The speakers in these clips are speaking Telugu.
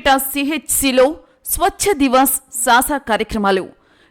ఇందుకురిపేట సిహెచ్సిలో స్వచ్ఛ దివాస్ సాసా కార్యక్రమాలు.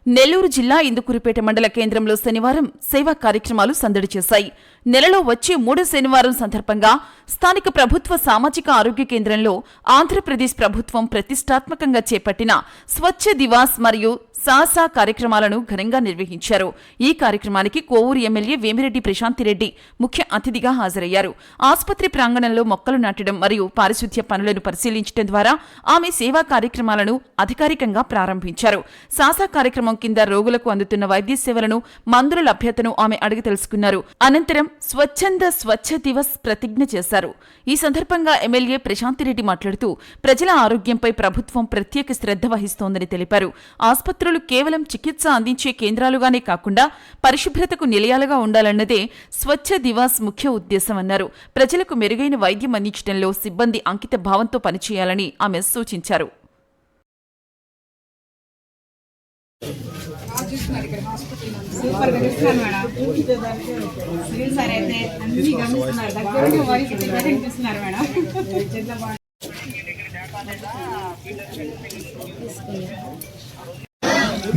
నెల్లూరు జిల్లా ఇందుకురిపేట మండల కేంద్రంలో శనివారం సేవా కార్యక్రమాలు సందడి చేశాయి. నెలలో వచ్చే 3వ శనివారం సందర్భంగా స్థానిక ప్రభుత్వ సామాజిక ఆరోగ్య కేంద్రంలో ఆంధ్రప్రదేశ్ ప్రభుత్వం ప్రతిష్టాత్మకంగా చేపట్టిన స్వచ్ఛ దివాస్ మరియు సాసా కార్యక్రమాలను ఘనంగా నిర్వహించారు. ఈ కార్యక్రమానికి కోవూరు ఎమ్మెల్యే వేమిరెడ్డి ప్రశాంతిరెడ్డి ముఖ్య అతిథిగా హాజరయ్యారు. ఆసుపత్రి ప్రాంగణంలో మొక్కలు నాటడం మరియు పారిశుద్ధ్య పనులను పరిశీలించడం ద్వారా ఆమె సేవా కార్యక్రమాలను అధికారికంగా ప్రారంభించారు. సాసా కార్యక్రమం కింద రోగులకు అందుతున్న వైద్య సేవలను, మందుల లభ్యతను ఆమె అడిగి తెలుసుకున్నారు. అనంతరం స్వచ్ఛంద స్వచ్ఛ దివస్ ప్రతిజ్ఞ చేశారు. ఈ సందర్భంగా ఎమ్మెల్యే ప్రశాంతిరెడ్డి మాట్లాడుతూ ప్రజల ఆరోగ్యంపై ప్రభుత్వం ప్రత్యేక శ్రద్ధ వహిస్తోందని తెలిపారు. ఆసుపత్రులు కేవలం చికిత్స అందించే కేంద్రాలుగానే కాకుండా పరిశుభ్రతకు నిలయాలుగా ఉండాలన్నదే స్వచ్ఛ దివాస్ ముఖ్య ఉద్దేశమన్నారు. ప్రజలకు మెరుగైన వైద్యం అందించడంలో సిబ్బంది అంకిత భావంతో పనిచేయాలని ఆమె సూచించారు.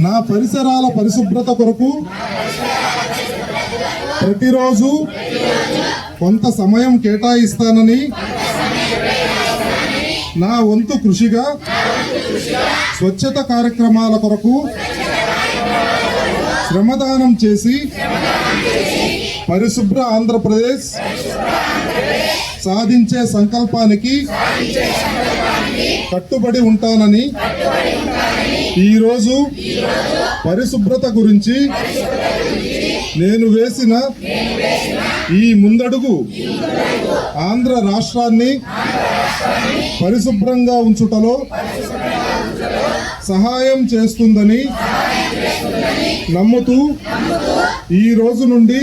నా పరిసరాల పరిశుభ్రత కొరకు ప్రతిరోజు కొంత సమయం కేటాయిస్తానని నా వంతు కృషిగా స్వచ్ఛత కార్యక్రమాల కొరకు శ్రమదానం చేసి పరిశుభ్ర ఆంధ్రప్రదేశ్ సాధించే సంకల్పానికి కట్టుబడి ఉంటానని ఈరోజు పరిశుభ్రత గురించి నేను వేసిన ఈ ముందడుగు ఆంధ్ర రాష్ట్రాన్ని పరిశుభ్రంగా ఉంచుటలో సహాయం చేస్తుందని నమ్ముతూ ఈ రోజు నుండి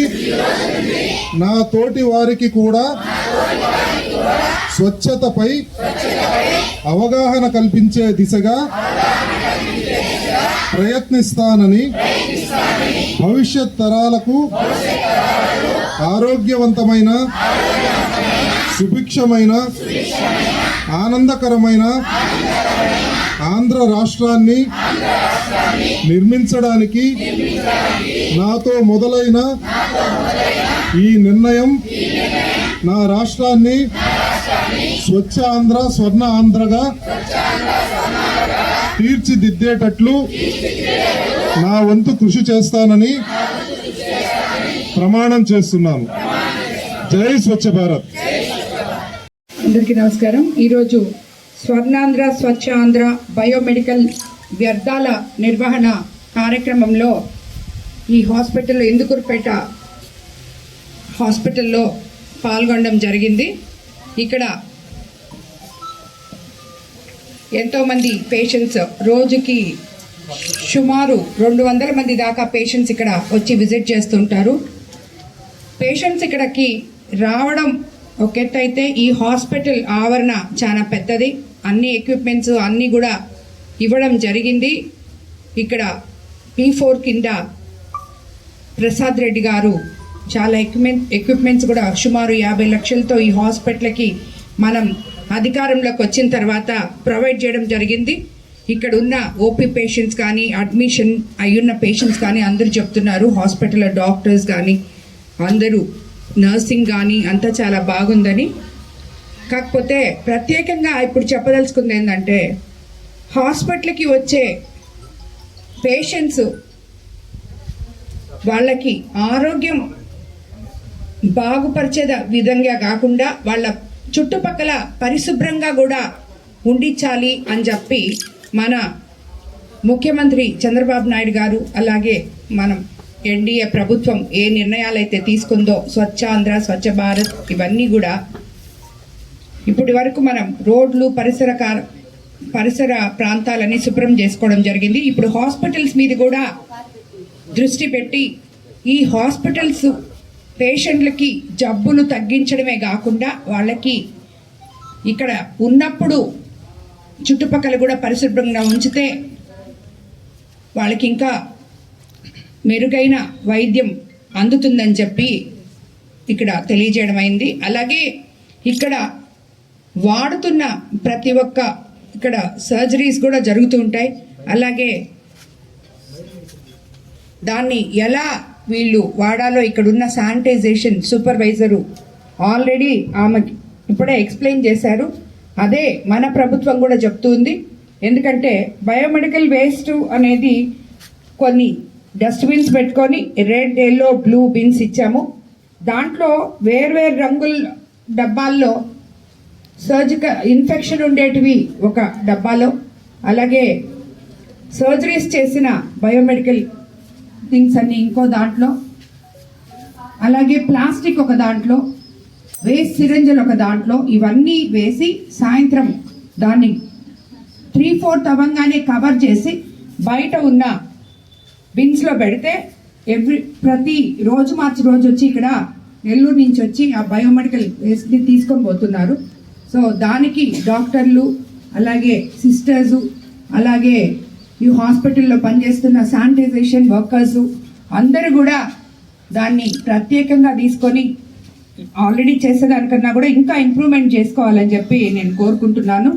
నా తోటి వారికి కూడా స్వచ్ఛతపై అవగాహన కల్పించే దిశగా ప్రయత్నిస్తానని, భవిష్యత్ తరాలకు ఆరోగ్యవంతమైన, సుభిక్షమైన, ఆనందకరమైన ఆంధ్ర రాష్ట్రాన్ని నిర్మించడానికి నాతో మొదలైన ఈ నిర్ణయం నా రాష్ట్రాన్ని స్వచ్ఛ ఆంధ్ర, స్వర్ణ ఆంధ్రగా తీర్చిదిద్దేటట్లు నా వంతు కృషి చేస్తానని ప్రమాణం చేస్తున్నాను. జై స్వచ్ఛ భారత్. అందరికీ నమస్కారం. ఈరోజు స్వర్ణాంధ్ర స్వచ్ఛ ఆంధ్ర బయోమెడికల్ వ్యర్థాల నిర్వహణ కార్యక్రమంలో ఈ హాస్పిటల్లో ఇందుకురిపేట హాస్పిటల్లో పాల్గొనడం జరిగింది. ఇక్కడ ఎంతోమంది పేషెంట్స్, రోజుకి సుమారు 200 మంది దాకా పేషెంట్స్ ఇక్కడ వచ్చి విజిట్ చేస్తుంటారు. పేషెంట్స్ ఇక్కడికి రావడం ఒక ఎత్తు అయితే ఈ హాస్పిటల్ ఆవరణ చాలా పెద్దది. అన్ని ఎక్విప్మెంట్స్ అన్నీ కూడా ఇవ్వడం జరిగింది. ఇక్కడ P4 కింద ప్రసాద్ రెడ్డి గారు చాలా ఎక్విప్మెంట్స్ కూడా సుమారు 50 లక్షలతో ఈ హాస్పిటల్కి మనం అధికారంలోకి వచ్చిన తర్వాత ప్రొవైడ్ చేయడం జరిగింది. ఇక్కడ ఉన్న ఓపీ పేషెంట్స్ కానీ, అడ్మిషన్ అయ్యున్న పేషెంట్స్ కానీ అందరూ చెప్తున్నారు హాస్పిటల్లో డాక్టర్స్ కానీ అందరూ, నర్సింగ్ కానీ అంతా చాలా బాగుందని. కాకపోతే ప్రత్యేకంగా ఇప్పుడు చెప్పదలుచుకుంది ఏంటంటే, హాస్పిటల్కి వచ్చే పేషెంట్స్ వాళ్ళకి ఆరోగ్యం బాగుపరిచే విధంగా కాకుండా వాళ్ళ చుట్టుపక్కల పరిశుభ్రంగా కూడా ఉండించాలి అని చెప్పి మన ముఖ్యమంత్రి చంద్రబాబు నాయుడు గారు, అలాగే మనం ఎన్డీఏ ప్రభుత్వం ఏ నిర్ణయాలు అయితే తీసుకుందో స్వచ్ఛ ఆంధ్ర, స్వచ్ఛ భారత్ ఇవన్నీ కూడా ఇప్పటి వరకు మనం రోడ్లు, పరిసర ప్రాంతాలని శుభ్రం చేసుకోవడం జరిగింది. ఇప్పుడు హాస్పిటల్స్ మీద కూడా దృష్టి పెట్టి ఈ హాస్పిటల్స్ పేషెంట్లకి జబ్బులు తగ్గించడమే కాకుండా వాళ్ళకి ఇక్కడ ఉన్నప్పుడు చుట్టుపక్కల కూడా పరిశుభ్రంగా ఉంచితే వాళ్ళకి ఇంకా మెరుగైన వైద్యం అందుతుందని చెప్పి ఇక్కడ తెలియజేయడం అయింది. అలాగే ఇక్కడ వాడుతున్న ప్రతి ఒక్క ఇక్కడ సర్జరీస్ కూడా జరుగుతూ ఉంటాయి. అలాగే దాన్ని ఎలా వీళ్ళు వాడాలో ఇక్కడున్న శానిటైజేషన్ సూపర్వైజరు ఆల్రెడీ ఆమెకి ఇప్పుడే ఎక్స్ప్లెయిన్ చేశారు. అదే మన ప్రభుత్వం కూడా చెప్తుంది. ఎందుకంటే బయోమెడికల్ వేస్ట్ అనేది కొన్ని డస్ట్బిన్స్ పెట్టుకొని రెడ్, ఎల్లో, బ్లూ బిన్స్ ఇచ్చాము. దాంట్లో వేర్వేరు రంగుల డబ్బాల్లో సర్జికల్ ఇన్ఫెక్షన్ ఉండేటివి ఒక డబ్బాలో, అలాగే సర్జరీస్ చేసిన బయోమెడికల్ థింగ్స్ అన్ని ఇంకో దాంట్లో, అలాగే ప్లాస్టిక్ ఒక దాంట్లో, వేస్ట్ సిరంజలు ఒక దాంట్లో, ఇవన్నీ వేసి సాయంత్రం దాన్ని 3/4 అవ్వగానే కవర్ చేసి బయట ఉన్న బిన్స్లో పెడితే ప్రతి రోజు మార్చి రోజు వచ్చి ఇక్కడ నెల్లూరు నుంచి వచ్చి ఆ బయోమెడికల్ వేస్ట్ని తీసుకొని పోతున్నారు. సో దానికి డాక్టర్లు, అలాగే సిస్టర్సు, అలాగే ఈ హాస్పిటల్లో పనిచేస్తున్న శానిటైజేషన్ వర్కర్సు అందరూ కూడా దాన్ని ప్రత్యేకంగా తీసుకొని ఆల్రెడీ చేసేదానికన్నా కూడా ఇంకా ఇంప్రూవ్మెంట్ చేసుకోవాలని చెప్పి నేను కోరుకుంటున్నాను.